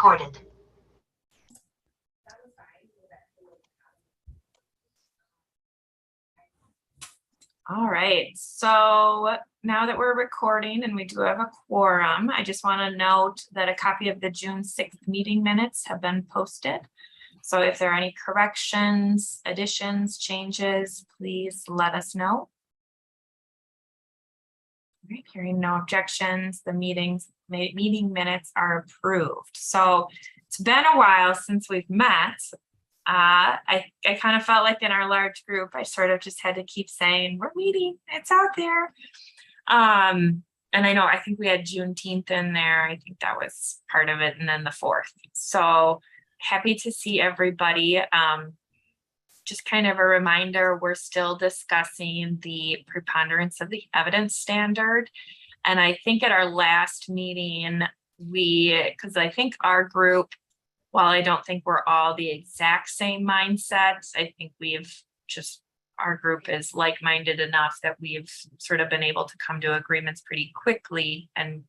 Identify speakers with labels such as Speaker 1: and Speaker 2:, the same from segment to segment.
Speaker 1: recorded.
Speaker 2: All right, so now that we're recording and we do have a quorum, I just want to note that a copy of the June 6th meeting minutes have been posted. So if there are any corrections, additions, changes, please let us know. All right, hearing no objections, the meeting minutes are approved. So it's been a while since we've met. I kind of felt like in our large group, I sort of just had to keep saying, we're meeting, it's out there. And I think we had Juneteenth in there. I think that was part of it. And then the 4th. So happy to see everybody. Just kind of a reminder, we're still discussing the preponderance of the evidence standard. And I think at our last meeting, because I think our group, while I don't think we're all the exact same mindsets, I think our group is like-minded enough that we've sort of been able to come to agreements pretty quickly. And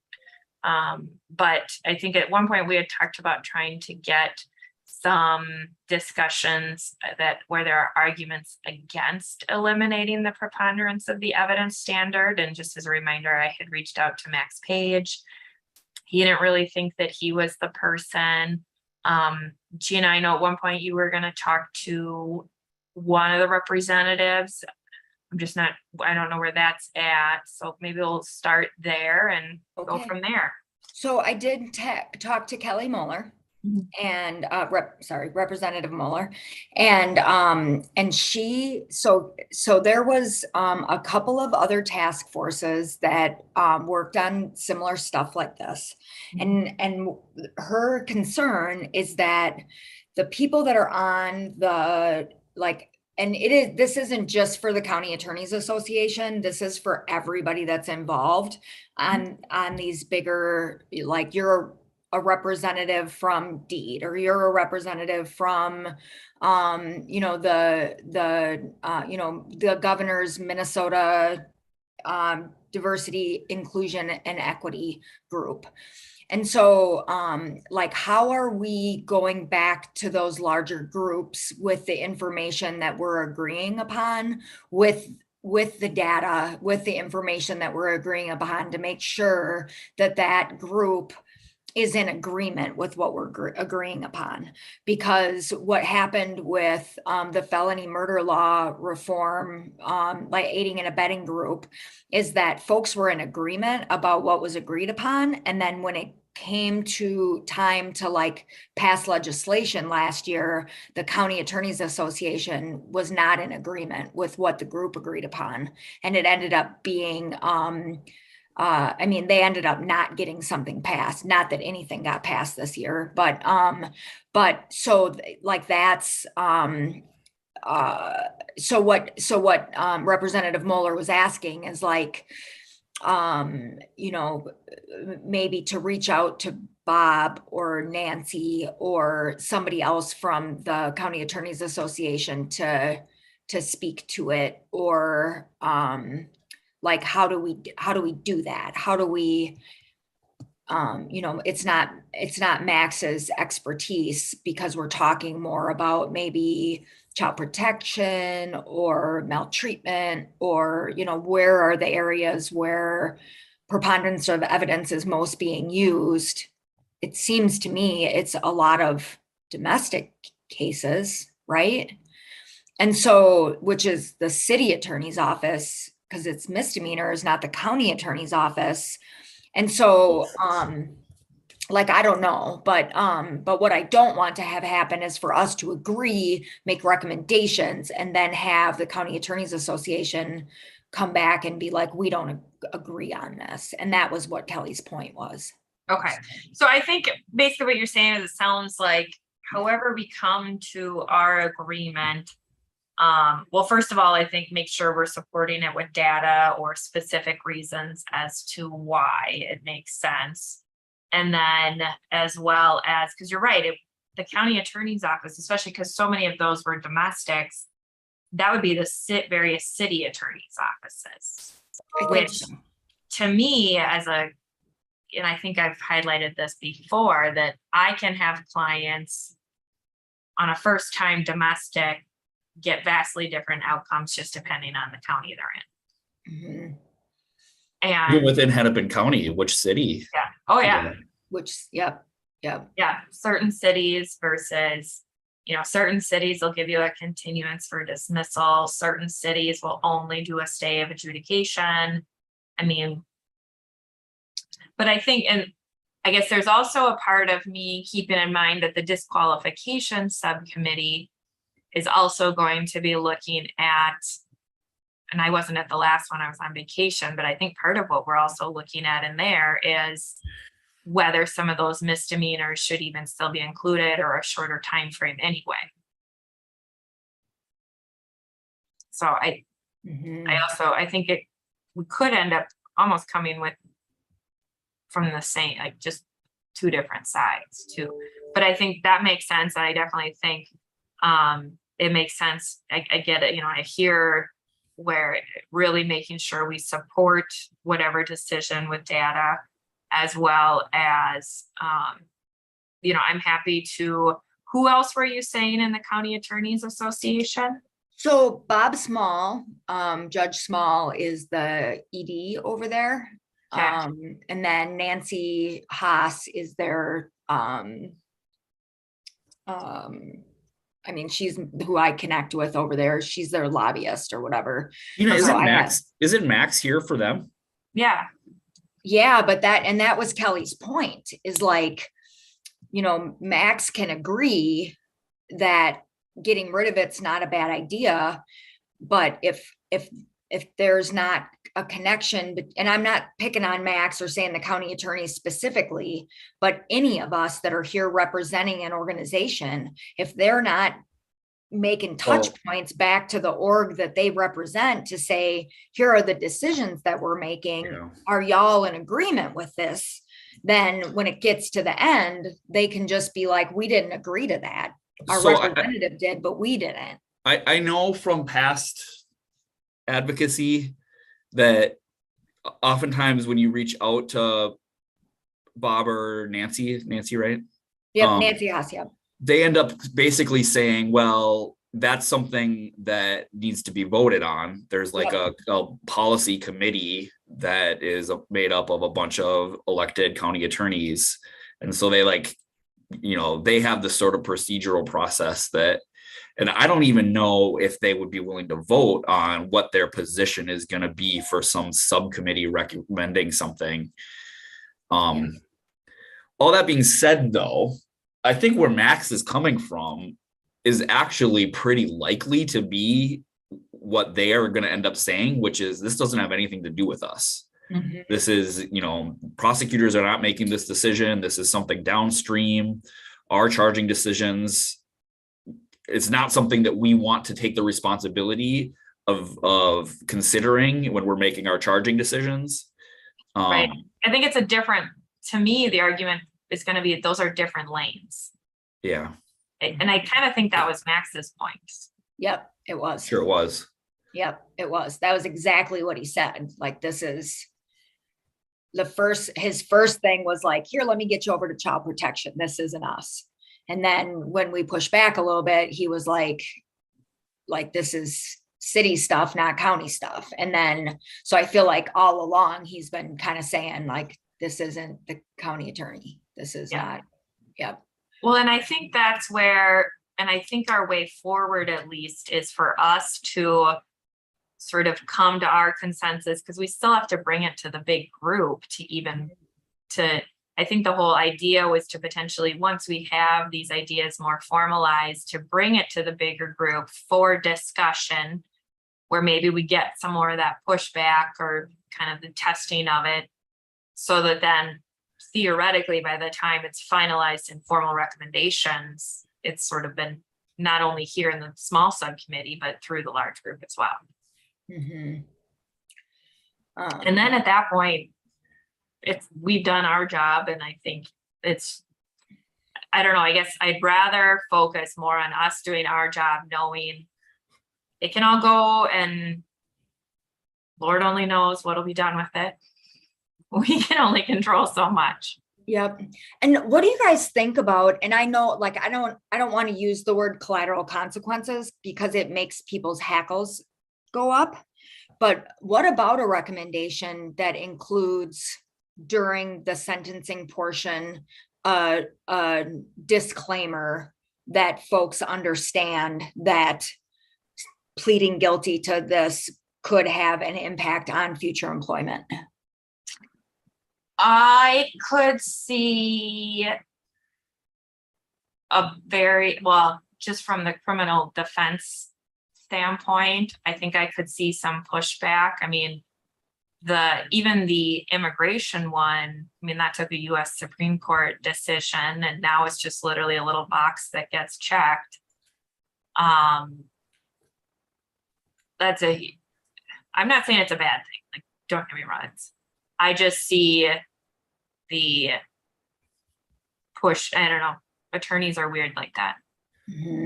Speaker 2: but I think at one point we had talked about trying to get some discussions where there are arguments against eliminating the preponderance of the evidence standard. And just as a reminder, I had reached out to Max Page. He didn't really think that he was the person. Gina, I know at one point you were going to talk to one of the representatives. I don't know where that's at. So maybe we'll start there and go from there.
Speaker 3: So I did talk to Kelly Mueller. And Representative Mueller, and she so there was a couple of other task forces that worked on similar stuff like this, and her concern is that the people that are on the this isn't just for the County Attorneys Association, this is for everybody that's involved on these bigger, like you're a representative from DEED, or you're a representative from, the governor's Minnesota Diversity, Inclusion, and Equity group. And so, how are we going back to those larger groups with the information that we're agreeing upon, with the data, with the information that we're agreeing upon, to make sure that that group is in agreement with what we're agreeing upon? Because what happened with the felony murder law reform, like aiding and abetting group, is that folks were in agreement about what was agreed upon. And then when it came to time to pass legislation last year, the County Attorneys Association was not in agreement with what the group agreed upon. And it ended up being, they ended up not getting something passed. Not that anything got passed this year, but so that's so what Representative Mueller was asking is maybe to reach out to Bob or Nancy or somebody else from the County Attorneys Association to speak to it, or how do we do that? How do we, it's not Max's expertise, because we're talking more about maybe child protection or maltreatment, or, where are the areas where preponderance of evidence is most being used. It seems to me it's a lot of domestic cases, right? And so, which is the city attorney's office, because it's misdemeanors, not the county attorney's office. And so, I don't know, but what I don't want to have happen is for us to agree, make recommendations, and then have the County Attorneys Association come back and be like, we don't agree on this. And that was what Kelly's point was.
Speaker 2: Okay. So I think basically what you're saying is, it sounds like however we come to our agreement, well, first of all, I think make sure we're supporting it with data or specific reasons as to why it makes sense. And then as well as, because you're right, the county attorney's office, especially because so many of those were domestics, that would be the various city attorney's offices, which to me, as and I think I've highlighted this before, that I can have clients on a first time domestic get vastly different outcomes just depending on the county they're in.
Speaker 1: Even
Speaker 2: And
Speaker 1: within Hennepin County, which city?
Speaker 2: yeah, oh yeah,
Speaker 3: Which, yep.
Speaker 2: yeah, certain cities versus, certain cities will give you a continuance for dismissal. Certain cities will only do a stay of adjudication. I mean, but I think, and I guess there's also a part of me keeping in mind that the disqualification subcommittee is also going to be looking at, and I wasn't at the last one, I was on vacation, but I think part of what we're also looking at in there is whether some of those misdemeanors should even still be included or a shorter time frame anyway. So I think we could end up almost coming with from the same, like just two different sides too. But I think that makes sense. I definitely think it makes sense. I get it. I hear where really making sure we support whatever decision with data, as well as, I'm happy to, who else were you saying in the County Attorneys Association?
Speaker 3: So Bob Small, Judge Small is the ED over there.
Speaker 2: Okay.
Speaker 3: And then Nancy Haas is their, she's who I connect with over there. She's their lobbyist or whatever.
Speaker 1: Isn't Max here for them?
Speaker 2: Yeah.
Speaker 3: Yeah, but that was Kelly's point, is like, Max can agree that getting rid of it's not a bad idea, but if there's not a connection, and I'm not picking on Max or saying the county attorney specifically, but any of us that are here representing an organization, if they're not making touch points back to the org that they represent to say, here are the decisions that we're making.
Speaker 1: Yeah.
Speaker 3: Are y'all in agreement with this? Then when it gets to the end, they can just be like, we didn't agree to that. Our representative did, but we didn't.
Speaker 1: I know from past advocacy that oftentimes when you reach out to Bob or Nancy, right?
Speaker 3: Yep, Nancy Haas, yep.
Speaker 1: They end up basically saying, well, that's something that needs to be voted on. There's like a policy committee that is made up of a bunch of elected county attorneys. And so they they have this sort of procedural process that, and I don't even know if they would be willing to vote on what their position is going to be for some subcommittee recommending something. All that being said, though, I think where Max is coming from is actually pretty likely to be what they are going to end up saying, which is this doesn't have anything to do with us.
Speaker 3: Mm-hmm.
Speaker 1: This is, prosecutors are not making this decision. This is something downstream. Our charging decisions, it's not something that we want to take the responsibility of considering when we're making our charging decisions.
Speaker 2: Right. I think it's to me, the argument is going to be those are different lanes.
Speaker 1: Yeah.
Speaker 2: And I kind of think that was Max's point.
Speaker 3: Yep, it was.
Speaker 1: Sure it was.
Speaker 3: Yep, it was. That was exactly what he said. Like, this is his first thing was like, here, let me get you over to child protection. This isn't us. And then when we push back a little bit, he was like this is city stuff, not county stuff. And then, so I feel like all along he's been kind of saying like, this isn't the county attorney. This is not. Yep.
Speaker 2: Well, and I think that's where, and I think our way forward at least is for us to sort of come to our consensus, because we still have to bring it to the big group I think the whole idea was to potentially, once we have these ideas more formalized, to bring it to the bigger group for discussion, where maybe we get some more of that pushback or kind of the testing of it, so that then theoretically, by the time it's finalized in formal recommendations, it's sort of been not only here in the small subcommittee, but through the large group as well.
Speaker 3: Mm-hmm.
Speaker 2: And then at that point, we've done our job, and I think I don't know, I guess I'd rather focus more on us doing our job, knowing it can all go, and Lord only knows what'll be done with it we can only control so much.
Speaker 3: Yep. And what do you guys think about, and I know, like, I don't want to use the word collateral consequences because it makes people's hackles go up. But what about a recommendation that includes during the sentencing portion, a disclaimer that folks understand that pleading guilty to this could have an impact on future employment?
Speaker 2: I could see a very, well, just from the criminal defense standpoint, I think I could see some pushback. I mean, even the immigration one, I mean, that took a US Supreme Court decision, and now it's just literally a little box that gets checked. I'm not saying it's a bad thing, like, don't get me wrong. I just see the push. I don't know. Attorneys are weird like that.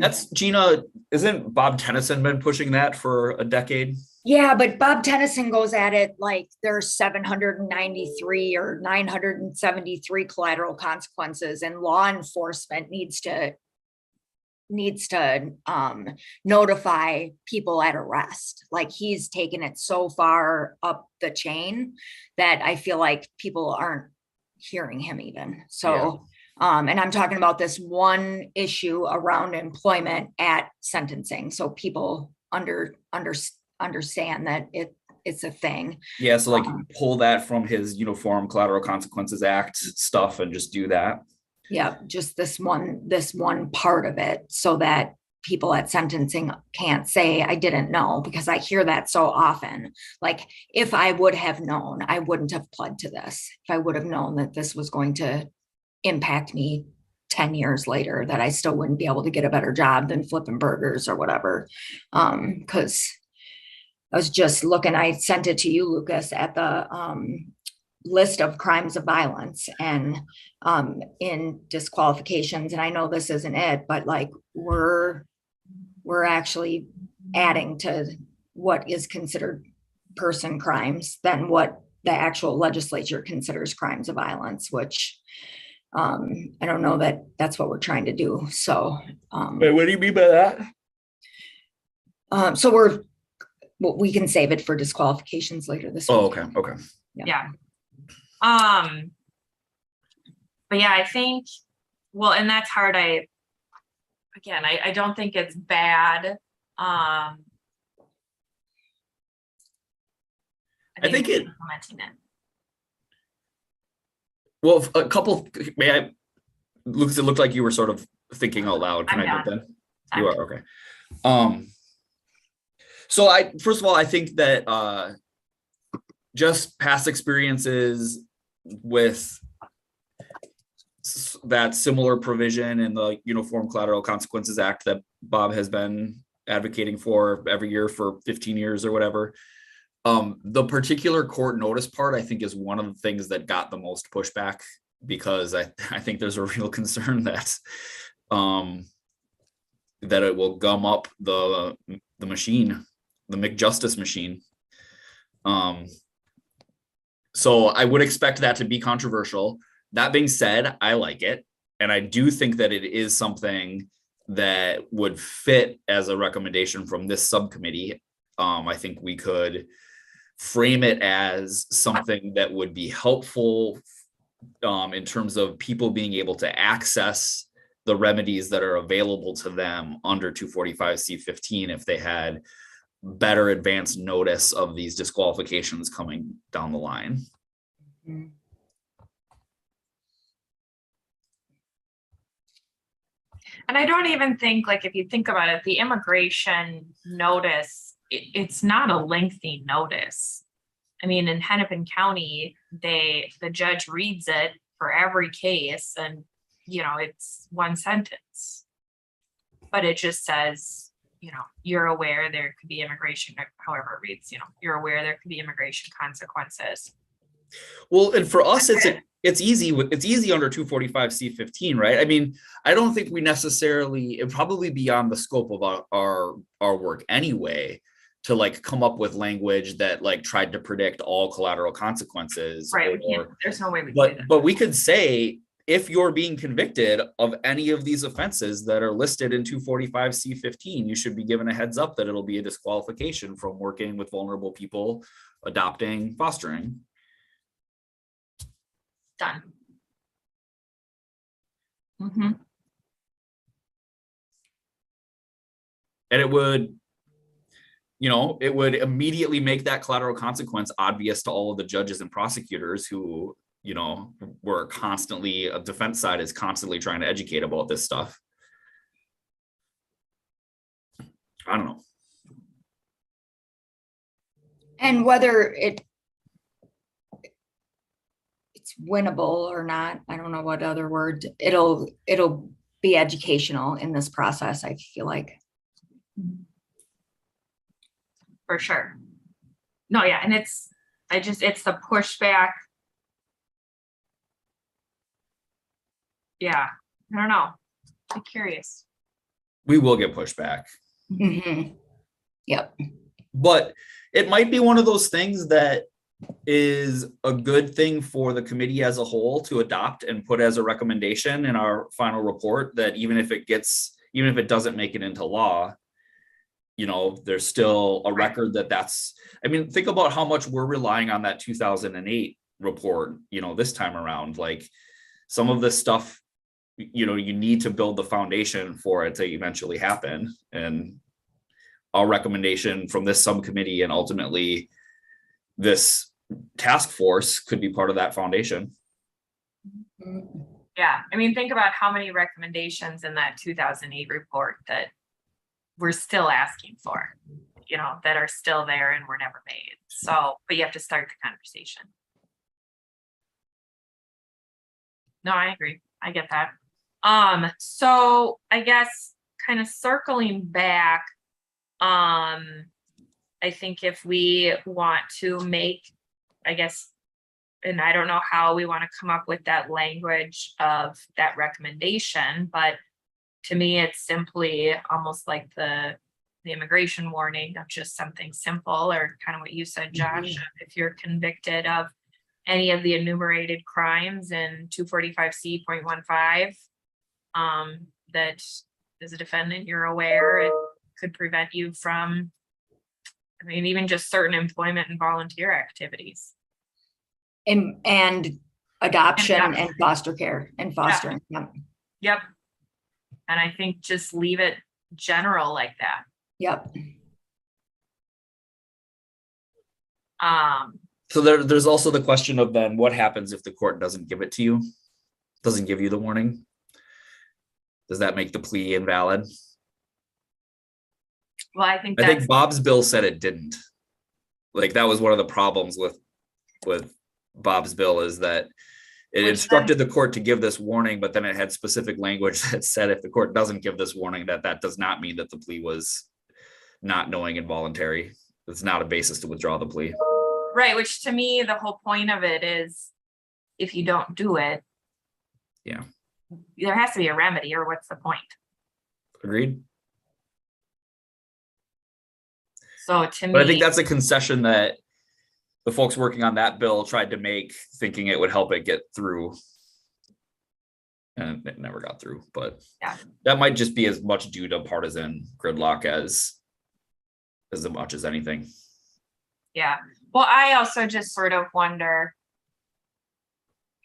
Speaker 1: That's Gina. Isn't Bob Tennyson been pushing that for a decade?
Speaker 3: Yeah, but Bob Tennyson goes at it like there's 793 or 973 collateral consequences, and law enforcement needs to notify people at arrest. Like, he's taken it so far up the chain that I feel like people aren't hearing him even. So, and I'm talking about this one issue around employment at sentencing. So people understand that it's a thing.
Speaker 1: Yeah. So like pull that from his Uniform Collateral Consequences Act stuff and just do that.
Speaker 3: Yeah, just this one part of it, so that people at sentencing can't say, I didn't know, because I hear that so often. Like, if I would have known, I wouldn't have pled to this. If I would have known that this was going to impact me 10 years later, that I still wouldn't be able to get a better job than flipping burgers or whatever. Because I was just looking, I sent it to you, Lucas, at the list of crimes of violence, and in disqualifications, and I know this isn't it, but like we're actually adding to what is considered person crimes than what the actual legislature considers crimes of violence, which I don't know that that's what we're trying to do. So
Speaker 1: wait, what do you mean by
Speaker 3: that? We can save it for disqualifications later this week.
Speaker 1: Okay.
Speaker 2: Yeah. But yeah, I think, well, and that's hard. I don't think it's bad. I think implementing it.
Speaker 1: Well, a couple, Lucas, it looked like you were sort of thinking out loud. Can I jump in? You are, okay. So first of all, I think that just past experiences with that similar provision in the Uniform Collateral Consequences Act that Bob has been advocating for every year for 15 years or whatever. The particular court notice part, I think, is one of the things that got the most pushback, because I think there's a real concern that it will gum up the machine, the McJustice machine. So I would expect that to be controversial. That being said, I like it. And I do think that it is something that would fit as a recommendation from this subcommittee. I think we could frame it as something that would be helpful in terms of people being able to access the remedies that are available to them under 245C15 if they had better advance notice of these disqualifications coming down the line.
Speaker 3: Mm-hmm.
Speaker 2: And I don't even think, like, if you think about it, the immigration notice, it's not a lengthy notice. I mean, in Hennepin County, the judge reads it for every case, and it's one sentence, but it just says, you're aware there could be immigration, however it reads, you're aware there could be immigration consequences.
Speaker 1: Well, and for us, it's easy under 245C15, right? I mean, I don't think we necessarily, it probably beyond the scope of our work anyway, to like come up with language that like tried to predict all collateral consequences.
Speaker 2: Right, there's no way we can do that.
Speaker 1: But we could say, if you're being convicted of any of these offenses that are listed in 245C15, you should be given a heads up that it'll be a disqualification from working with vulnerable people, adopting, fostering.
Speaker 2: Done. Mm-hmm.
Speaker 1: And it would, it would immediately make that collateral consequence obvious to all of the judges and prosecutors who, were constantly, a defense side is constantly trying to educate about this stuff. I don't know.
Speaker 3: And whether it's winnable or not, I don't know what other word, it'll be educational in this process, I feel like.
Speaker 2: For sure. No, yeah, and it's the pushback. Yeah, I don't know. I'm curious.
Speaker 1: We will get pushback.
Speaker 3: Mm-hmm. Yep.
Speaker 1: But it might be one of those things that is a good thing for the committee as a whole to adopt and put as a recommendation in our final report, that even if it doesn't make it into law, there's still a record think about how much we're relying on that 2008 report, this time around. Like, some of this stuff, you need to build the foundation for it to eventually happen. And our recommendation from this subcommittee and ultimately this task force could be part of that foundation.
Speaker 2: Yeah, think about how many recommendations in that 2008 report that we're still asking for, that are still there and were never made. So, but you have to start the conversation. No, I agree. I get that. So I guess kind of circling back, I think if we want to make, and I don't know how we want to come up with that language of that recommendation, but to me, it's simply almost like the immigration warning of just something simple, or kind of what you said, Josh. If you're convicted of any of the enumerated crimes in 245C.15, that as a defendant, you're aware it could prevent you from, even just certain employment and volunteer activities.
Speaker 3: And adoption and foster care and fostering.
Speaker 2: Yep. And I think just leave it general like that.
Speaker 3: Yep.
Speaker 1: So there's also the question of then what happens if the court doesn't give it to you, doesn't give you the warning? Does that make the plea invalid?
Speaker 2: Well, I think
Speaker 1: Bob's bill said it didn't. Like, that was one of the problems with Bob's bill, is that it instructed the court to give this warning, but then it had specific language that said if the court doesn't give this warning, that does not mean that the plea was not knowing and voluntary. It's not a basis to withdraw the plea.
Speaker 2: Right, which to me, the whole point of it is, if you don't do it, there has to be a remedy, or what's the point?
Speaker 1: Agreed.
Speaker 2: So to me,
Speaker 1: but I think that's a concession that the folks working on that bill tried to make, thinking it would help it get through, and it never got through. But that might just be as much due to partisan gridlock as much as anything.
Speaker 2: Yeah. Well, I also just sort of wonder,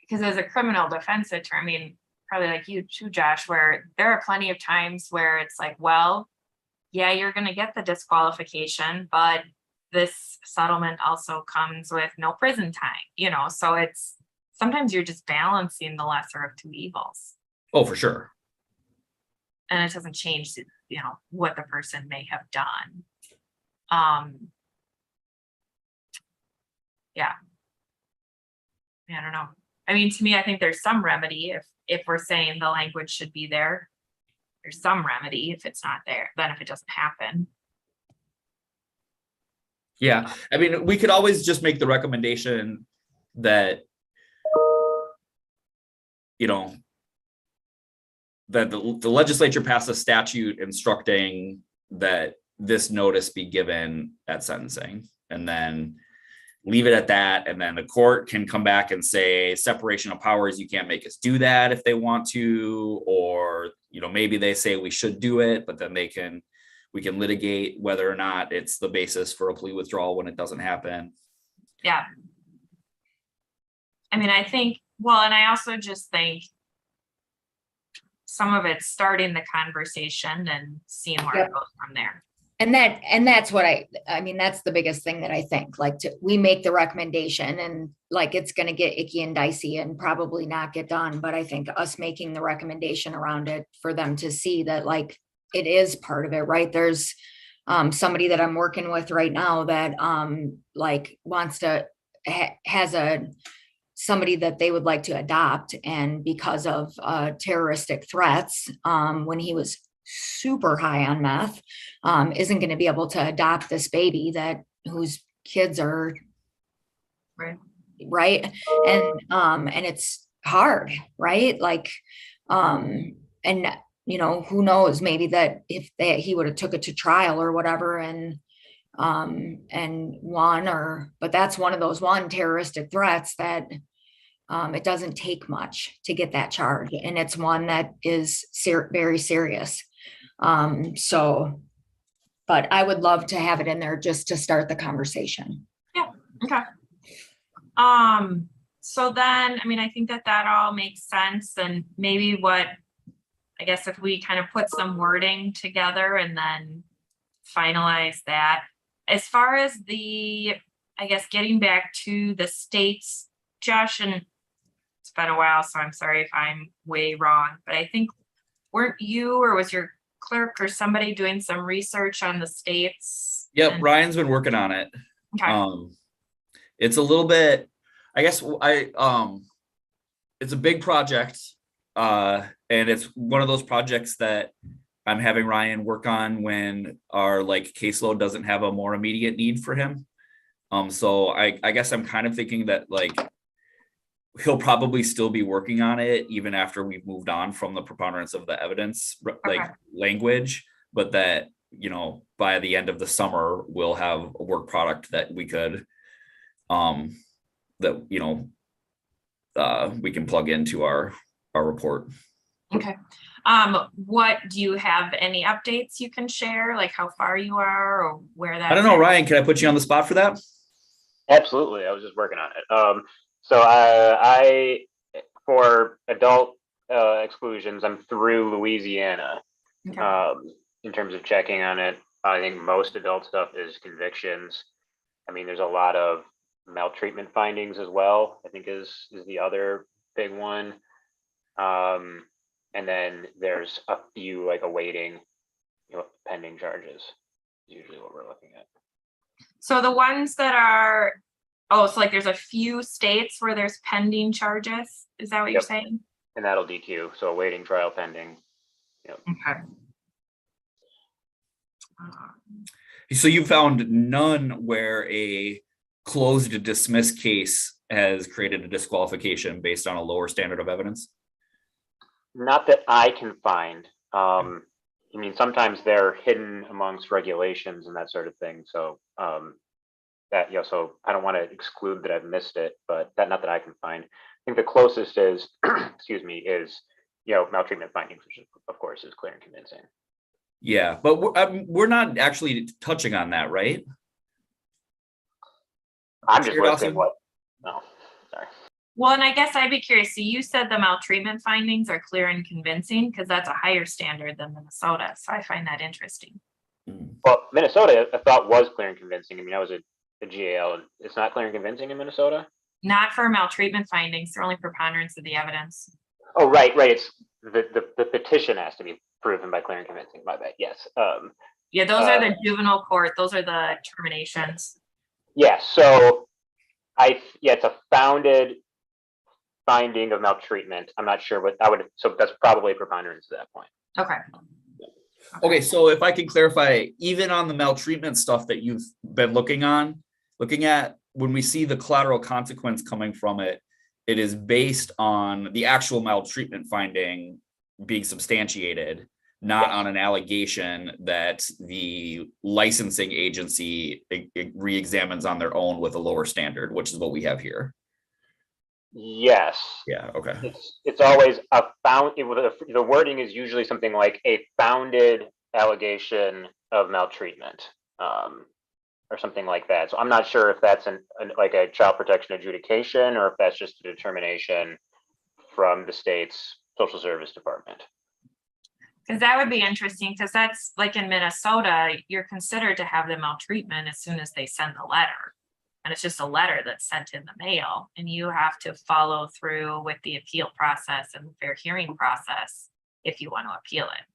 Speaker 2: because as a criminal defense attorney, probably like you too, Josh, where there are plenty of times where it's like, well, yeah, you're going to get the disqualification, but this settlement also comes with no prison time, so it's sometimes you're just balancing the lesser of two evils.
Speaker 1: Oh, for sure.
Speaker 2: And it doesn't change, what the person may have done. Yeah. I don't know. To me, I think there's some remedy if we're saying the language should be there. There's some remedy if it's not there, then if it doesn't happen.
Speaker 1: Yeah, we could always just make the recommendation that, that the legislature passed a statute instructing that this notice be given at sentencing, and then leave it at that. And then the court can come back and say separation of powers, you can't make us do that if they want to, or, you know, maybe they say we should do it, but then we can litigate whether or not it's the basis for a plea withdrawal when it doesn't happen.
Speaker 2: Yeah. I mean, I think, well, and I also just think some of it's starting the conversation and seeing where it goes from there.
Speaker 3: And that's what I mean, that's the biggest thing that I think, like, we make the recommendation and like, it's going to get icky and dicey and probably not get done. But I think us making the recommendation around it for them to see that, like, it is part of it, right? There's somebody that I'm working with right now that like wants to, has somebody that they would like to adopt. And because of terroristic threats, when he was super high on meth, isn't going to be able to adopt this baby whose kids are right. And it's hard, right? Like, and you know, who knows, maybe that if he would have took it to trial or whatever and won, but that's one of those terroristic threats that it doesn't take much to get that charge. And it's one that is very serious. So, but I would love to have it in there just to start the conversation.
Speaker 2: Yeah. Okay. So then, I mean, I think that all makes sense. And maybe I guess if we kind of put some wording together and then finalize that, as far as I guess, getting back to the states, Josh, and it's been a while, so I'm sorry if I'm way wrong, but I think, weren't you or was your clerk or somebody doing some research on the states?
Speaker 1: Yep, Ryan's been working on it.
Speaker 2: Okay.
Speaker 1: It's a little bit, I guess, it's a big project, and it's one of those projects that I'm having Ryan work on when our like caseload doesn't have a more immediate need for him. So I guess I'm kind of thinking that like he'll probably still be working on it even after we've moved on from the preponderance of the evidence language, but that, you know, by the end of the summer, we'll have a work product that we could, that, you know, we can plug into our report.
Speaker 2: Okay. What do you have any updates you can share, like how far you are or where that?
Speaker 1: I don't know, Ryan, can I put you on the spot for that?
Speaker 4: Absolutely. I was just working on it. So I for adult exclusions, I'm through Louisiana.
Speaker 2: Okay.
Speaker 4: In terms of checking on it, I think most adult stuff is convictions. I mean, there's a lot of maltreatment findings as well, I think is the other big one. And then there's a few like awaiting, you know, pending charges, usually what we're looking at.
Speaker 2: So the ones that are, so like there's a few states where there's pending charges. Is that what you're saying?
Speaker 4: And that'll DQ. So awaiting trial pending. Yep.
Speaker 2: Okay.
Speaker 1: So you found none where a closed to dismiss case has created a disqualification based on a lower standard of evidence?
Speaker 4: Not that I can find. I mean, sometimes they're hidden amongst regulations and that sort of thing. So that, you know, so I don't want to exclude that I've missed it, but not that I can find. I think the closest is, excuse me, is, you know, maltreatment findings, which of course is clear and convincing.
Speaker 1: Yeah, but we're not actually touching on that, right?
Speaker 4: I'm just listing what. No, sorry.
Speaker 2: Well, and I guess I'd be curious. So you said the maltreatment findings are clear and convincing because that's a higher standard than Minnesota. So I find that interesting.
Speaker 4: Well, Minnesota, I thought was clear and convincing. I mean, I was a GAL, and it's not clear and convincing in Minnesota.
Speaker 2: Not for maltreatment findings. They're only preponderance of the evidence.
Speaker 4: Oh, right. It's the petition has to be proven by clear and convincing. My bad. Yes.
Speaker 2: Yeah, those are the juvenile court. Those are the terminations.
Speaker 4: Yeah. So it's a founded finding of maltreatment. I'm not sure what I would. So that's probably preponderance at that point.
Speaker 2: Okay.
Speaker 1: Okay, so if I can clarify, even on the maltreatment stuff that you've been looking at, when we see the collateral consequence coming from it, it is based on the actual maltreatment finding being substantiated, not
Speaker 4: Yes.
Speaker 1: on an allegation that the licensing agency re-examines on their own with a lower standard, which is what we have here.
Speaker 4: Yes.
Speaker 1: Yeah, okay.
Speaker 4: It's always a the wording is usually something like a founded allegation of maltreatment, or something like that. So I'm not sure if that's like a child protection adjudication, or if that's just a determination from the state's social service department.
Speaker 2: Because that would be interesting, because that's like in Minnesota, you're considered to have the maltreatment as soon as they send the letter. And it's just a letter that's sent in the mail, and you have to follow through with the appeal process and the fair hearing process if you want to appeal it.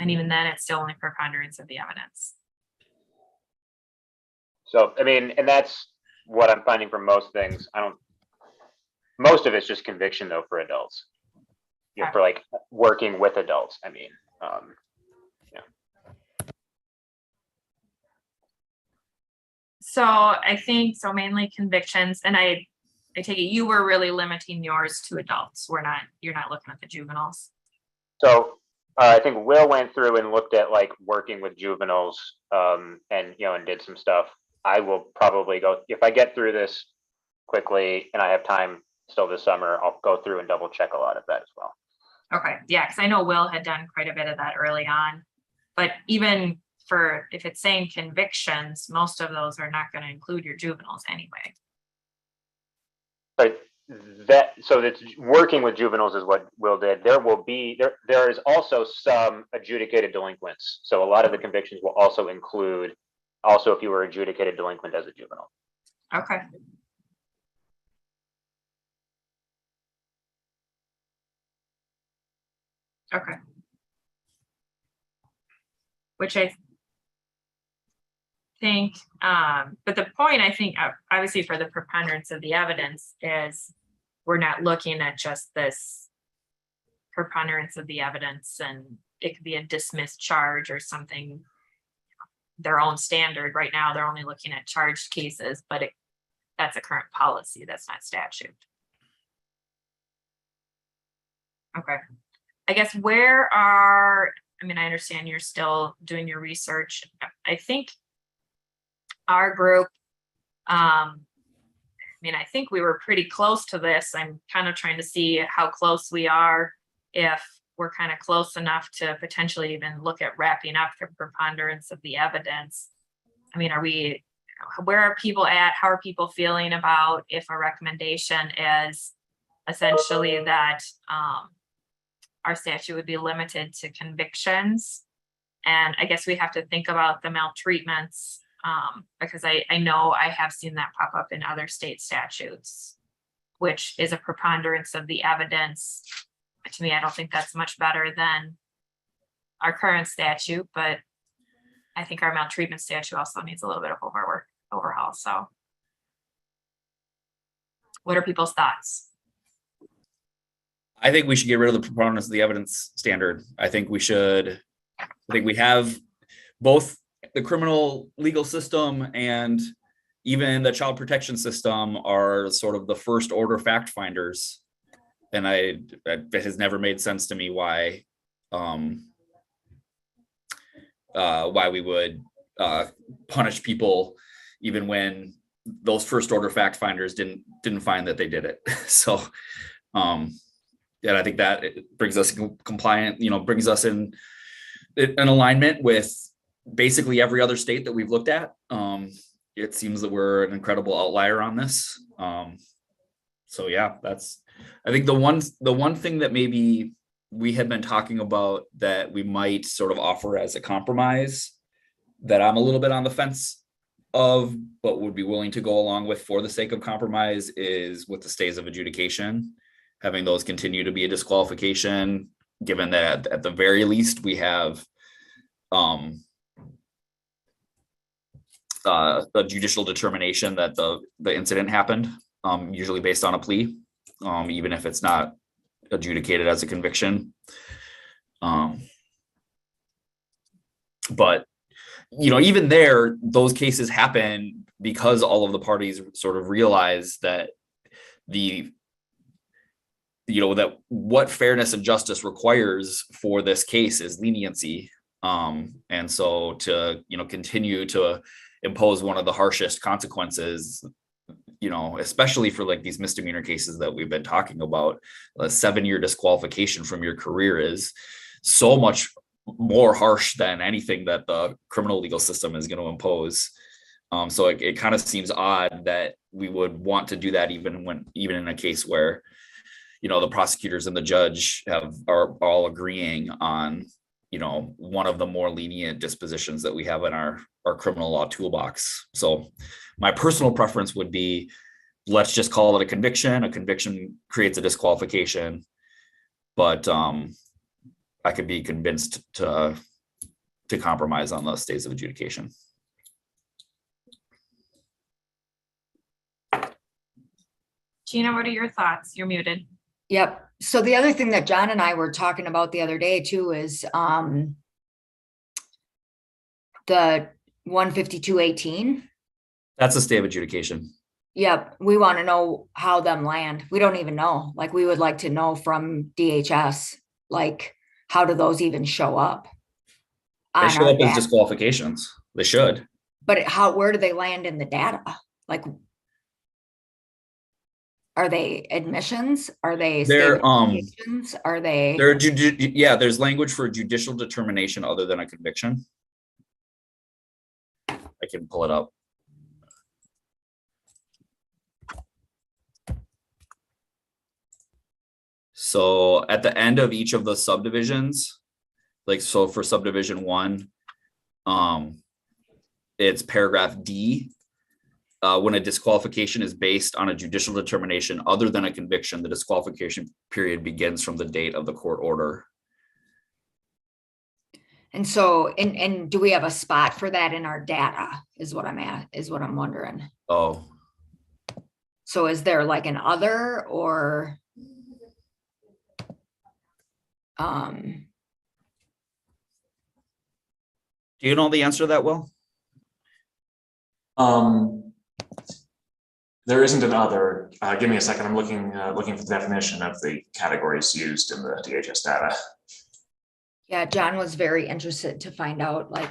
Speaker 2: And even then, it's still only preponderance of the evidence.
Speaker 4: So, I mean, and that's what I'm finding for most things. Most of it's just conviction though for adults. You know, for like working with adults. I mean, yeah.
Speaker 2: So I think, so mainly convictions, and I take it you were really limiting yours to adults. You're not looking at the juveniles.
Speaker 4: So I think Will went through and looked at like working with juveniles, and and did some stuff. I will probably go, if I get through this quickly and I have time still this summer, I'll go through and double check a lot of that as well.
Speaker 2: Okay, yeah, because I know Will had done quite a bit of that early on, but even for, if it's saying convictions, most of those are not going to include your juveniles anyway.
Speaker 4: But so that's working with juveniles is what Will did. There is also some adjudicated delinquents. So a lot of the convictions will also include, if you were adjudicated delinquent as a juvenile.
Speaker 2: Okay. Okay. Which I think, but the point I think, obviously for the preponderance of the evidence, is we're not looking at just this preponderance of the evidence, and it could be a dismissed charge or something, their own standard. Right now, they're only looking at charged cases, but that's a current policy. That's not statute. Okay. I guess I understand you're still doing your research. I think our group, I think we were pretty close to this. I'm kind of trying to see how close we are, if we're kind of close enough to potentially even look at wrapping up the preponderance of the evidence. Where are people at? How are people feeling about if a recommendation is essentially that our statute would be limited to convictions? And I guess we have to think about the maltreatments, because I know I have seen that pop up in other state statutes, which is a preponderance of the evidence. To me, I don't think that's much better than our current statute, but I think our maltreatment statute also needs a little bit of overhaul. So what are people's thoughts?
Speaker 1: I think we should get rid of the preponderance of the evidence standard. I think we have both the criminal legal system and even the child protection system are sort of the first order fact finders. And it has never made sense to me why we would punish people even when those first order fact finders didn't find that they did it. So and I think that it brings us compliant, brings us in alignment with basically every other state that we've looked at. It seems that we're an incredible outlier on this. So yeah, I think the one thing that maybe we had been talking about that we might sort of offer as a compromise that I'm a little bit on the fence of, but would be willing to go along with for the sake of compromise, is with the stays of adjudication, having those continue to be a disqualification, given that at the very least we have a judicial determination that the incident happened, usually based on a plea, even if it's not adjudicated as a conviction. But even there, those cases happen because all of the parties sort of realize that the that what fairness and justice requires for this case is leniency. And so to, continue to impose one of the harshest consequences, especially for like these misdemeanor cases that we've been talking about, a 7-year disqualification from your career is so much more harsh than anything that the criminal legal system is going to impose. So it kind of seems odd that we would want to do that even in a case where, the prosecutors and the judge are all agreeing on, one of the more lenient dispositions that we have in our criminal law toolbox. So my personal preference would be, let's just call it a conviction. A conviction creates a disqualification, but I could be convinced to compromise on the stays of adjudication.
Speaker 2: Gina, what are your thoughts? You're muted.
Speaker 3: Yep. So the other thing that John and I were talking about the other day too is the 152.18.
Speaker 1: That's a stay of adjudication.
Speaker 3: Yep. We want to know how them land. We don't even know. Like, we would like to know from DHS, like, how do those even show up?
Speaker 1: They
Speaker 3: on
Speaker 1: show
Speaker 3: our
Speaker 1: up as
Speaker 3: data?
Speaker 1: disqualifications. They should.
Speaker 3: But where do they land in the data? Like, are they admissions? Are they
Speaker 1: They're
Speaker 3: statements? Are they?
Speaker 1: There's language for judicial determination other than a conviction. I can pull it up. So at the end of each of the subdivisions, like, so for subdivision 1, it's paragraph D. When a disqualification is based on a judicial determination other than a conviction, the disqualification period begins from the date of the court order.
Speaker 3: And so, and do we have a spot for that in our data is what I'm wondering.
Speaker 1: Oh,
Speaker 3: So is there like an other or
Speaker 1: do you know the answer to that, Will?
Speaker 5: There isn't an other. Give me a second. I'm looking for the definition of the categories used in the DHS data.
Speaker 3: yeah, John was very interested to find out, like,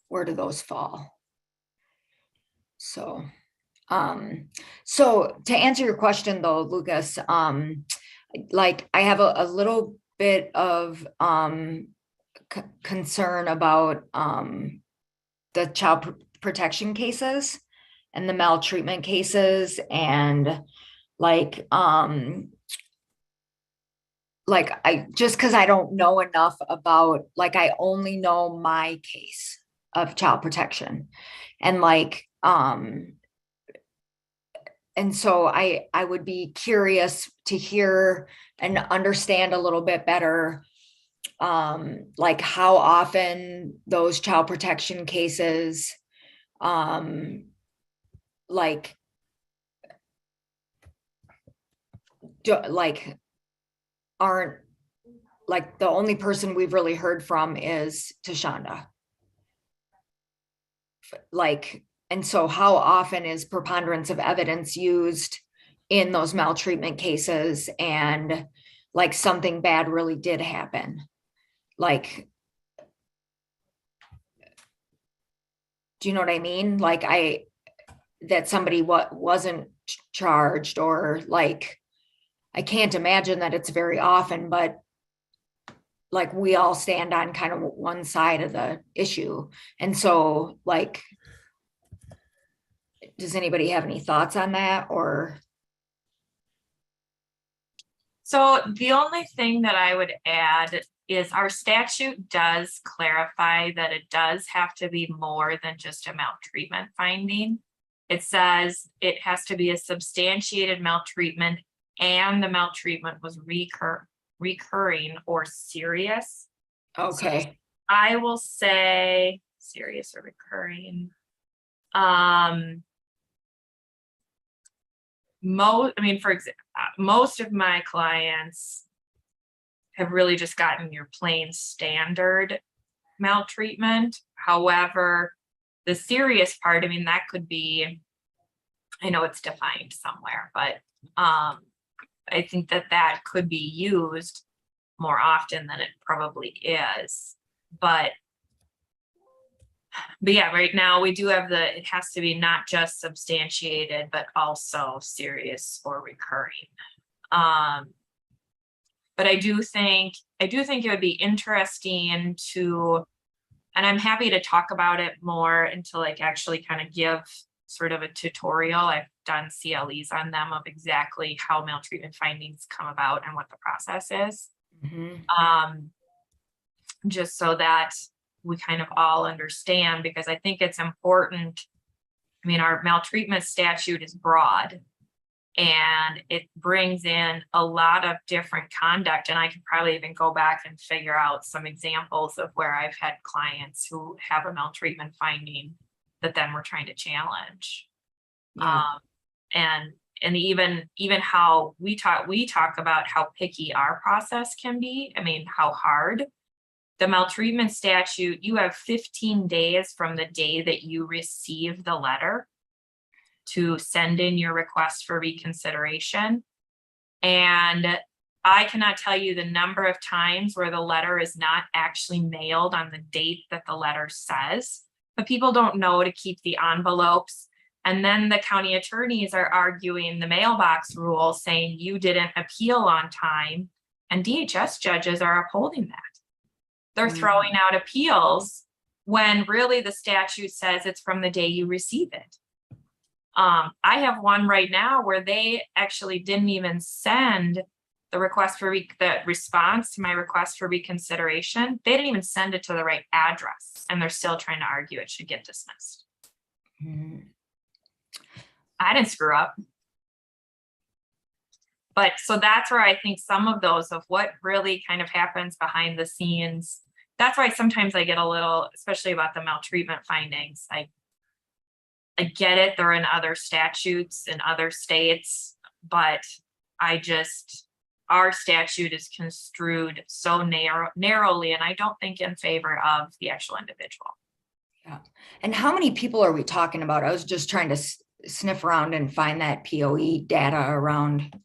Speaker 3: where do those fall? So, so to answer your question though, Lucas, like, I have a little bit of concern about the child protection cases and the maltreatment cases, and like I just, because I don't know enough about, like, I only know my case of child protection, and like and so I would be curious to hear and understand a little bit better, like, how often those child protection cases like aren't, like, the only person we've really heard from is Tashonda. Like, and so how often is preponderance of evidence used in those maltreatment cases, and like something bad really did happen? Like, do you know what I mean? Like, that somebody wasn't charged, or like, I can't imagine that it's very often, but like, we all stand on kind of one side of the issue. And so, like, does anybody have any thoughts on that? Or
Speaker 2: So the only thing that I would add is our statute does clarify that it does have to be more than just a maltreatment finding. It says it has to be a substantiated maltreatment and the maltreatment was recurring or serious.
Speaker 3: okay.
Speaker 2: So I will say serious or recurring. For example, most of my clients have really just gotten your plain standard maltreatment. However, the serious part, that could be, I know it's defined somewhere, but I think that that could be used more often than it probably is. But yeah, right now we do have it has to be not just substantiated, but also serious or recurring. But I do think it would be interesting to, and I'm happy to talk about it more and to like actually kind of give sort of a tutorial. I've done CLEs on them of exactly how maltreatment findings come about and what the process is. Just so that we kind of all understand, because I think it's important. I mean, our maltreatment statute is broad and it brings in a lot of different conduct. And I could probably even go back and figure out some examples of where I've had clients who have a maltreatment finding that then we're trying to challenge.
Speaker 3: Yeah.
Speaker 2: And even how we talk about how picky our process can be. I mean, how hard. The maltreatment statute, you have 15 days from the day that you receive the letter to send in your request for reconsideration. And I cannot tell you the number of times where the letter is not actually mailed on the date that the letter says, but people don't know to keep the envelopes. And then the county attorneys are arguing the mailbox rule, saying you didn't appeal on time, and DHS judges are upholding that. They're throwing out appeals when really the statute says it's from the day you receive it. I have one right now where they actually didn't even send the request for the response to my request for reconsideration. They didn't even send it to the right address, and they're still trying to argue it should get dismissed. I didn't screw up. But so that's where I think some of those of what really kind of happens behind the scenes. That's why sometimes I get a little, especially about the maltreatment findings. I get it. They're in other statutes in other states, but our statute is construed so narrowly, and I don't think in favor of the actual individual.
Speaker 3: Yeah. And how many people are we talking about? I was just trying to sniff around and find that POE data around.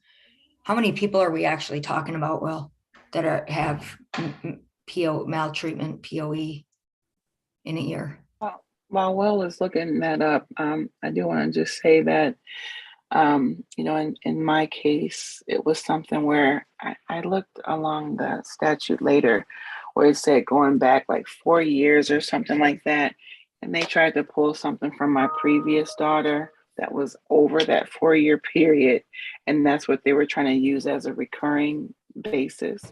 Speaker 3: How many people are we actually talking about, Will, that have maltreatment POE in a year?
Speaker 6: While Will is looking that up, I do want to just say that, in my case, it was something where I looked along the statute later where it said going back like 4 years or something like that. And they tried to pull something from my previous daughter that was over that 4-year period. And that's what they were trying to use as a recurring basis.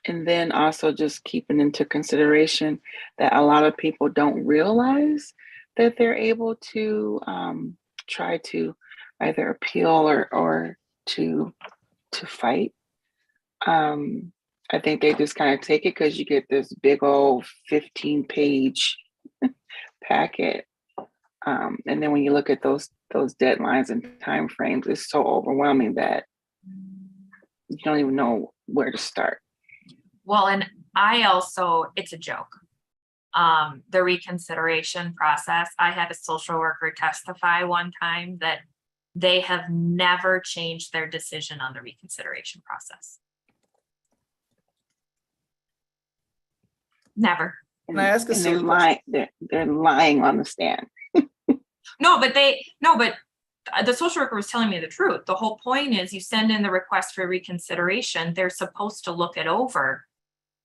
Speaker 6: And then also just keeping into consideration that a lot of people don't realize that they're able to try to either appeal or to fight. I think they just kind of take it because you get this big old 15-page packet. And then when you look at those deadlines and timeframes, it's so overwhelming that you don't even know where to start.
Speaker 2: Well, and it's a joke. The reconsideration process, I had a social worker testify one time that they have never changed their decision on the reconsideration process. Never.
Speaker 1: Can I ask a silly
Speaker 6: they're lying? They're lying on the stand.
Speaker 2: No, but the social worker was telling me the truth. The whole point is you send in the request for reconsideration. They're supposed to look it over.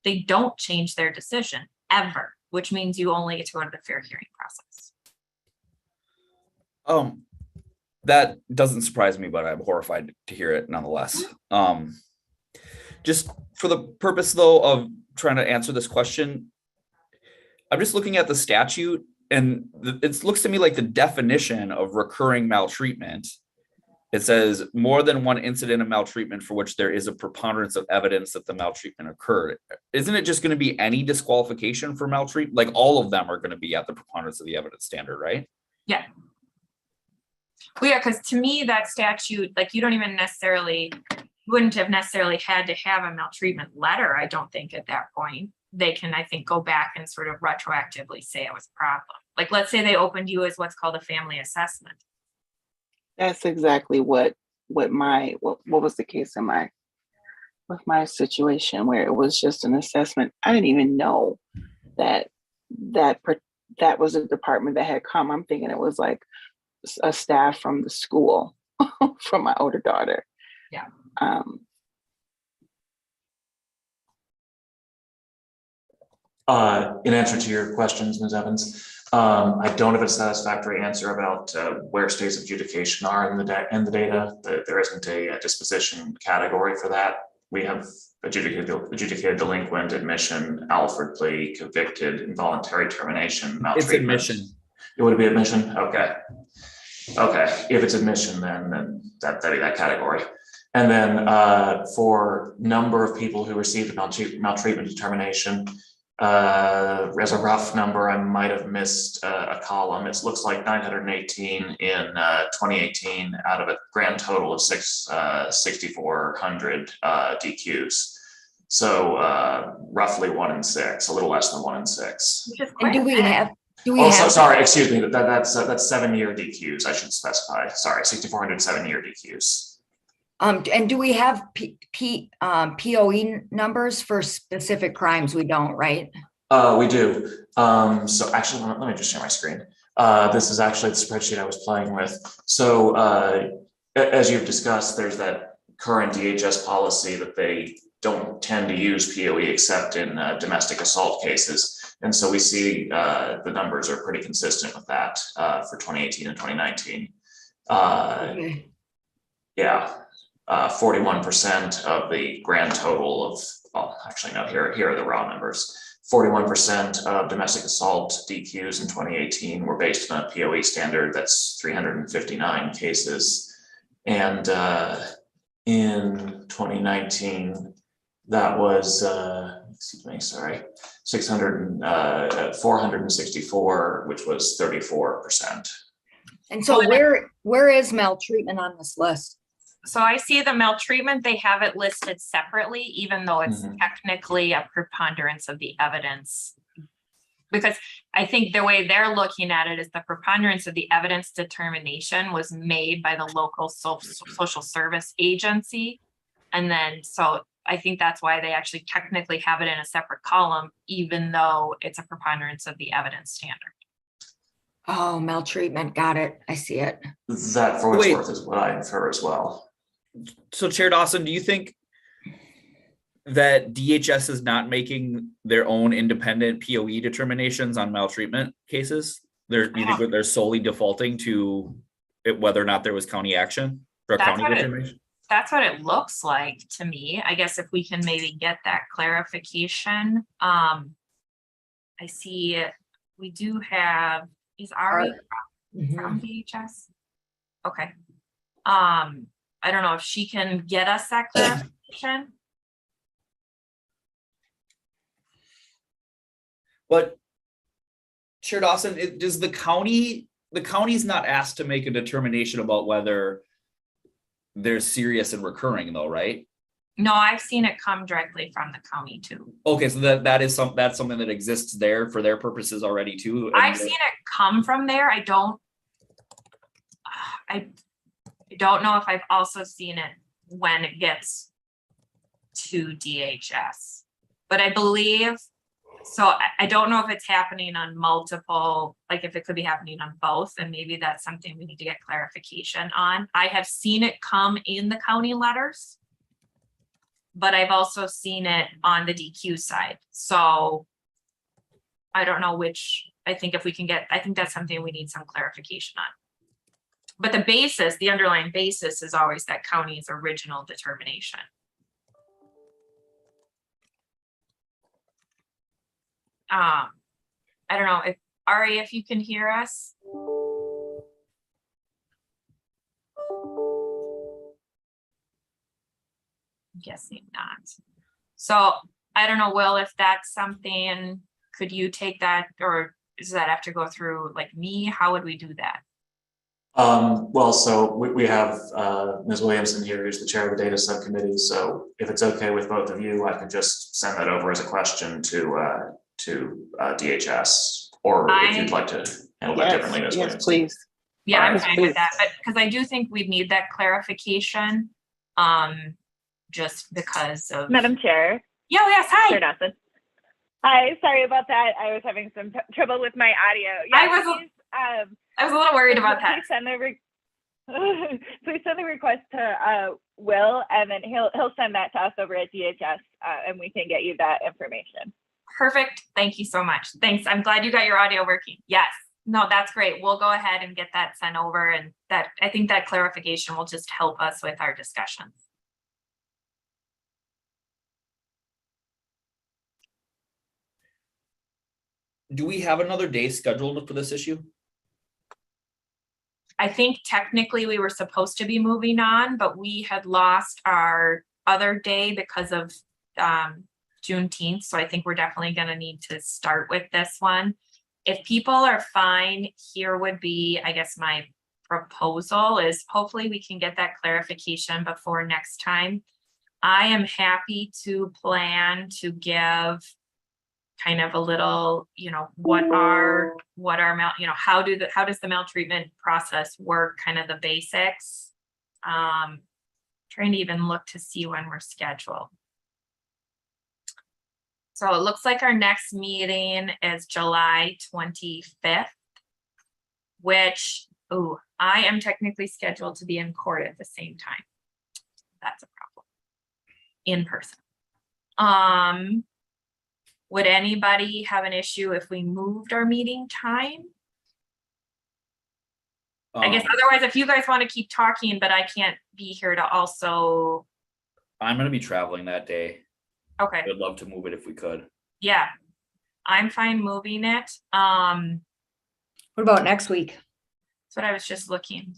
Speaker 2: They don't change their decision ever, which means you only get to go to the fair hearing process.
Speaker 1: That doesn't surprise me, but I'm horrified to hear it nonetheless. Just for the purpose though of trying to answer this question, I'm just looking at the statute, and it looks to me like the definition of recurring maltreatment. It says more than one incident of maltreatment for which there is a preponderance of evidence that the maltreatment occurred. Isn't it just going to be any disqualification for maltreatment? Like all of them are going to be at the preponderance of the evidence standard, right?
Speaker 2: Yeah. Well, yeah, because to me, that statute, like you wouldn't have necessarily had to have a maltreatment letter, I don't think at that point. They can, I think, go back and sort of retroactively say it was a problem. Like, let's say they opened you as what's called a family assessment.
Speaker 6: That's exactly what what was the case with my situation where it was just an assessment. I didn't even know that was a department that had come. I'm thinking it was like a staff from the school from my older daughter.
Speaker 2: Yeah.
Speaker 5: In answer to your questions, Ms. Evans, I don't have a satisfactory answer about where states of adjudication are in the data. There isn't a disposition category for that. We have adjudicated delinquent, admission, Alford plea, convicted, involuntary termination, maltreatment.
Speaker 1: It's admission.
Speaker 5: It would be admission. Okay. If it's admission, then that'd be that category. And then for number of people who received a maltreatment determination, as a rough number, I might have missed a column. It looks like 918 in 2018 out of a grand total of 6,400 DQs. So roughly 1 in 6, a little less than 1 in 6.
Speaker 3: And do we have?
Speaker 5: Sorry, excuse me. That's 7-year DQs. I should specify. Sorry, 6,400 7-year DQs.
Speaker 3: And do we have POE numbers for specific crimes? We don't, right?
Speaker 5: We do. So actually, let me just share my screen. This is actually the spreadsheet I was playing with. So as you've discussed, there's that current DHS policy that they don't tend to use POE except in domestic assault cases. And so we see the numbers are pretty consistent with that for 2018 and 2019.
Speaker 3: Okay.
Speaker 5: Yeah. 41% of the grand total of, well, actually, no, here are the raw numbers. 41% of domestic assault DQs in 2018 were based on a POE standard. That's 359 cases. And in 2019, that was, 464, which was 34%.
Speaker 3: And so where is maltreatment on this list?
Speaker 2: So I see the maltreatment, they have it listed separately, even though it's technically a preponderance of the evidence. Because I think the way they're looking at it is the preponderance of the evidence determination was made by the local social service agency. And then, so I think that's why they actually technically have it in a separate column, even though it's a preponderance of the evidence standard.
Speaker 3: Oh, maltreatment. Got it. I see it.
Speaker 5: That, for what it's worth, is what I infer as well.
Speaker 1: So Chair Dawson, do you think that DHS is not making their own independent POE determinations on maltreatment cases? You think they're solely defaulting to it, whether or not there was county action or county determination?
Speaker 2: That's what it looks like to me. I guess if we can maybe get that clarification. I see we do have, is Ari from DHS? Okay. I don't know if she can get us that clarification.
Speaker 1: But Chair Dawson, does the county's not asked to make a determination about whether they're serious and recurring though, right?
Speaker 2: No, I've seen it come directly from the county too.
Speaker 1: Okay, so that's something that exists there for their purposes already too.
Speaker 2: I've seen it come from there. I don't know if I've also seen it when it gets to DHS, but I believe, so I don't know if it's happening on multiple, like if it could be happening on both, and maybe that's something we need to get clarification on. I have seen it come in the county letters, but I've also seen it on the DQ side. So I don't know which, I think that's something we need some clarification on. But the basis, the underlying basis is always that county's original determination. I don't know if Ari, if you can hear us. I'm guessing not. So I don't know, Will, if that's something, could you take that, or does that have to go through like me? How would we do that?
Speaker 5: Well, so we have Ms. Williamson here, who's the chair of the data subcommittee. So if it's okay with both of you, I could just send that over as a question to DHS, or if you'd like to handle that differently, Ms. Williamson.
Speaker 6: Yes, please.
Speaker 2: Yeah, I'm
Speaker 6: Yes,
Speaker 2: fine with
Speaker 6: please.
Speaker 2: that, but because I do think we'd need that clarification. Just because of.
Speaker 7: Madam Chair,
Speaker 2: Yeah, yes,
Speaker 7: Chair
Speaker 2: hi.
Speaker 7: Dawson. Hi, sorry about that. I was having some trouble with my audio.
Speaker 2: I
Speaker 7: Yeah,
Speaker 2: was-
Speaker 7: please,
Speaker 2: I was a little worried about that.
Speaker 7: please send the please send the request to Will, and then he'll send that to us over at DHS, and we can get you that information.
Speaker 2: Perfect. Thank you so much. Thanks. I'm glad you got your audio working. Yes. No, that's great. We'll go ahead and get that sent over, and that I think that clarification will just help us with our discussions.
Speaker 1: Do we have another day scheduled for this issue?
Speaker 2: I think technically we were supposed to be moving on, but we had lost our other day because of Juneteenth. So I think we're definitely going to need to start with this one. If people are fine, here would be, I guess, my proposal is hopefully we can get that clarification before next time. I am happy to plan to give kind of a little, what our how does the maltreatment process work, kind of the basics. Trying to even look to see when we're scheduled. So it looks like our next meeting is July 25th, which, I am technically scheduled to be in court at the same time. That's a problem. In person. Would anybody have an issue if we moved our meeting time? I guess otherwise, if you guys want to keep talking, but I can't be here to also.
Speaker 1: I'm gonna be traveling that day.
Speaker 2: Okay,
Speaker 1: I'd love to move it if we could.
Speaker 2: yeah, I'm fine moving it.
Speaker 3: What about next week?
Speaker 2: That's what I was just looking.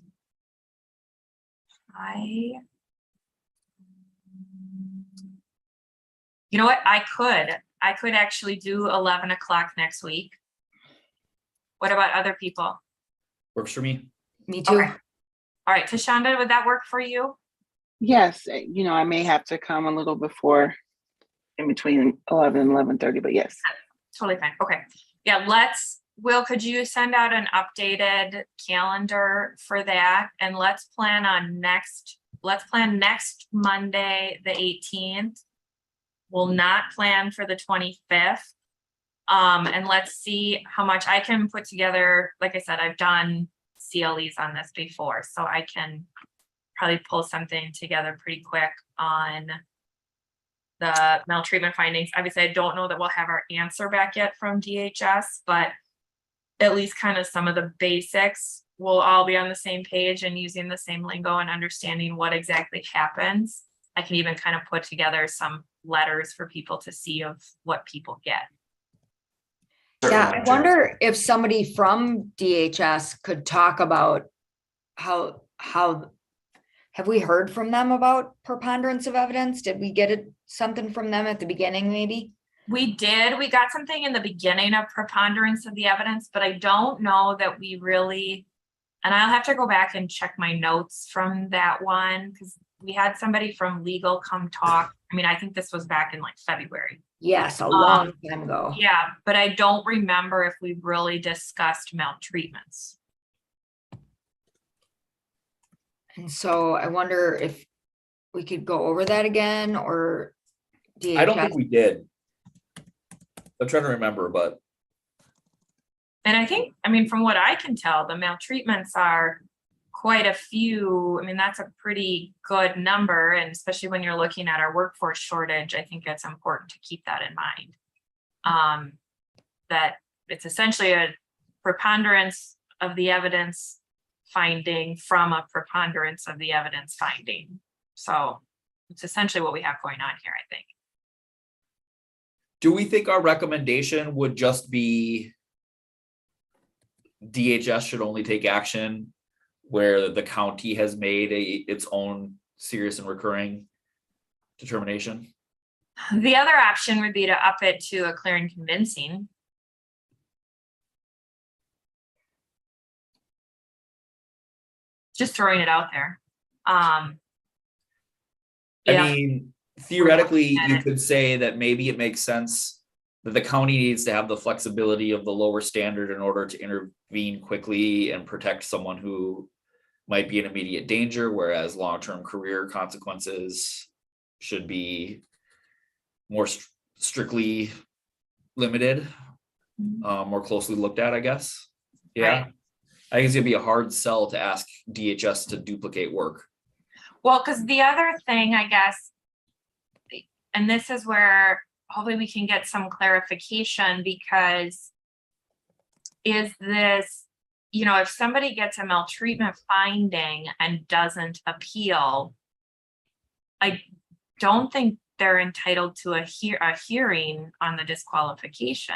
Speaker 2: You know what? I could actually do 11 o'clock next week. What about other people?
Speaker 1: Works for me.
Speaker 3: Me too.
Speaker 2: Okay. All right, Tashonda, would that work for you?
Speaker 6: Yes, I may have to come a little before, in between 11 and 11:30, but yes.
Speaker 2: Totally fine. Okay. Yeah, Will, could you send out an updated calendar for that? And let's plan next Monday, the 18th. We'll not plan for the 25th. And let's see how much I can put together. Like I said, I've done CLEs on this before, so I can probably pull something together pretty quick on the maltreatment findings. Obviously, I don't know that we'll have our answer back yet from DHS, but at least kind of some of the basics. We'll all be on the same page and using the same lingo and understanding what exactly happens. I can even kind of put together some letters for people to see of what people get.
Speaker 3: Yeah, I wonder if somebody from DHS could talk about how have we heard from them about preponderance of evidence? Did we get something from them at the beginning, maybe?
Speaker 2: We did. We got something in the beginning of preponderance of the evidence, but I don't know that we really, and I'll have to go back and check my notes from that one because we had somebody from legal come talk. I mean, I think this was back in like February.
Speaker 3: Yes, a long time ago.
Speaker 2: Yeah, but I don't remember if we really discussed maltreatments.
Speaker 3: And so I wonder if we could go over that again, or DHS.
Speaker 1: I don't think we did. I'm trying to remember, but.
Speaker 2: And I think, I mean, from what I can tell, the maltreatments are quite a few. I mean, that's a pretty good number. And especially when you're looking at our workforce shortage, I think it's important to keep that in mind. That it's essentially a preponderance of the evidence finding from a preponderance of the evidence finding. So it's essentially what we have going on here, I think.
Speaker 1: Do we think our recommendation would just be DHS should only take action where the county has made its own serious and recurring determination?
Speaker 2: The other option would be to up it to a clear and convincing. Just throwing it out there.
Speaker 1: I mean, theoretically, you could say that maybe it makes sense that the county needs to have the flexibility of the lower standard in order to intervene quickly and protect someone who might be in immediate danger, whereas long-term career consequences should be more strictly limited, more closely looked at, I guess. Yeah.
Speaker 2: Right.
Speaker 1: I think it's gonna be a hard sell to ask DHS to duplicate work.
Speaker 2: Well, because the other thing, I guess, and this is where hopefully we can get some clarification, because is this, you know, if somebody gets a maltreatment finding and doesn't appeal, I don't think they're entitled to a hearing on the disqualification.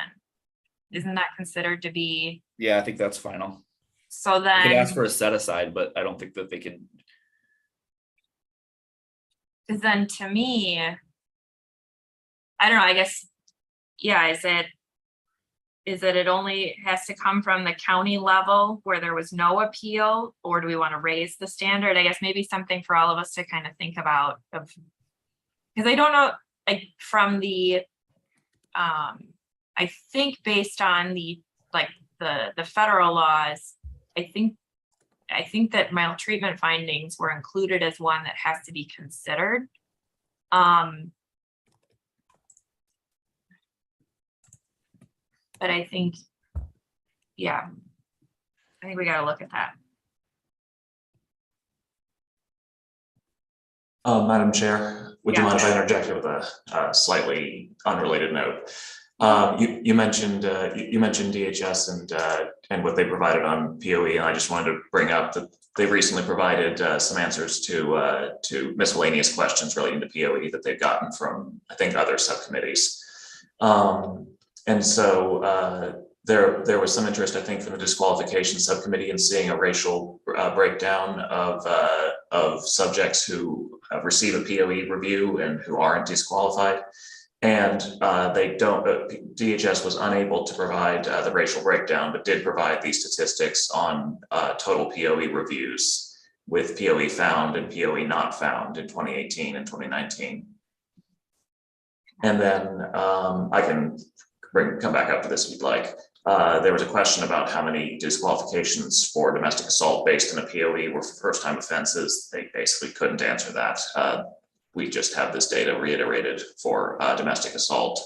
Speaker 2: Isn't that considered to be?
Speaker 1: Yeah, I think that's final.
Speaker 2: So
Speaker 1: They could ask
Speaker 2: then,
Speaker 1: for a set aside, but I don't think that they can.
Speaker 2: because then to me, I don't know, I guess, yeah, is it only has to come from the county level where there was no appeal, or do we want to raise the standard? I guess maybe something for all of us to kind of think about, of, because I don't know, like from the, I think based on the, like the federal laws, I think that maltreatment findings were included as one that has to be considered. But I think, yeah, I think we gotta look at that.
Speaker 5: Madam Chair, would you
Speaker 2: Yeah.
Speaker 5: mind if I interjected with a slightly unrelated note? You mentioned DHS and what they provided on POE, and I just wanted to bring up that they recently provided some answers to miscellaneous questions relating to POE that they've gotten from, I think, other subcommittees. And so there was some interest, I think, from the disqualification subcommittee in seeing a racial breakdown of subjects who receive a POE review and who aren't disqualified. And they don't, DHS was unable to provide the racial breakdown, but did provide these statistics on total POE reviews with POE found and POE not found in 2018 and 2019. And then I can come back up to this if you'd like. There was a question about how many disqualifications for domestic assault based on a POE were for first-time offenses. They basically couldn't answer that. We just have this data reiterated for domestic assault.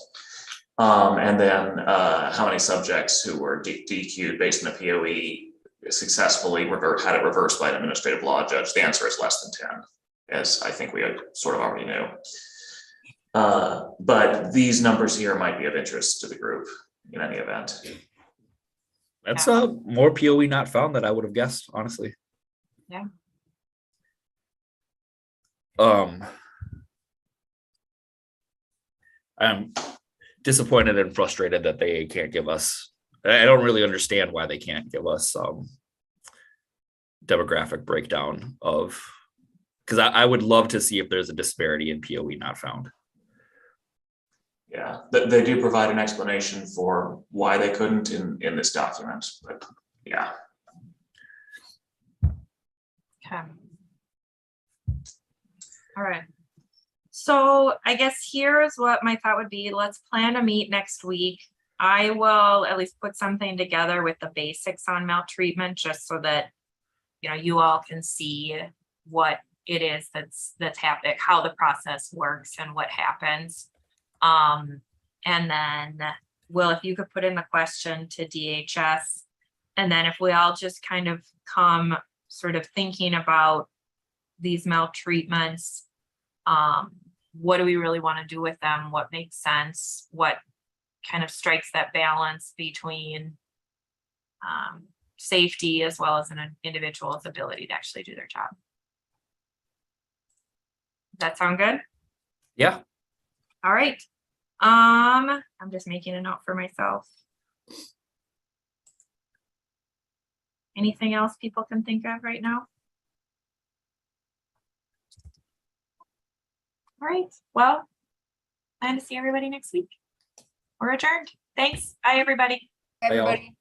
Speaker 5: And then how many subjects who were DQ'd based on a POE successfully had it reversed by an administrative law judge? The answer is less than 10, as I think we sort of already knew. But these numbers here might be of interest to the group in any event.
Speaker 1: That's more POE not found than I would have guessed, honestly.
Speaker 2: Yeah.
Speaker 1: I'm disappointed and frustrated that they can't give us, I don't really understand why they can't give us demographic breakdown of, because I would love to see if there's a disparity in POE not found.
Speaker 5: Yeah, they do provide an explanation for why they couldn't in this document, but yeah.
Speaker 2: Okay. All right. So I guess here's what my thought would be. Let's plan to meet next week. I will at least put something together with the basics on maltreatment, just so that, you know, you all can see what it is that's happening, how the process works and what happens. And then Will, if you could put in the question to DHS, and then if we all just kind of come sort of thinking about these maltreatments, what do we really want to do with them? What makes sense? What kind of strikes that balance between safety as well as an individual's ability to actually do their job? Does that sound good?
Speaker 1: Yeah.
Speaker 2: All right. I'm just making a note for myself. Anything else people can think of right now? All right. Well, plan to see everybody next week. We're adjourned. Thanks. Bye, everybody.
Speaker 1: Bye, y'all.
Speaker 3: Everybody.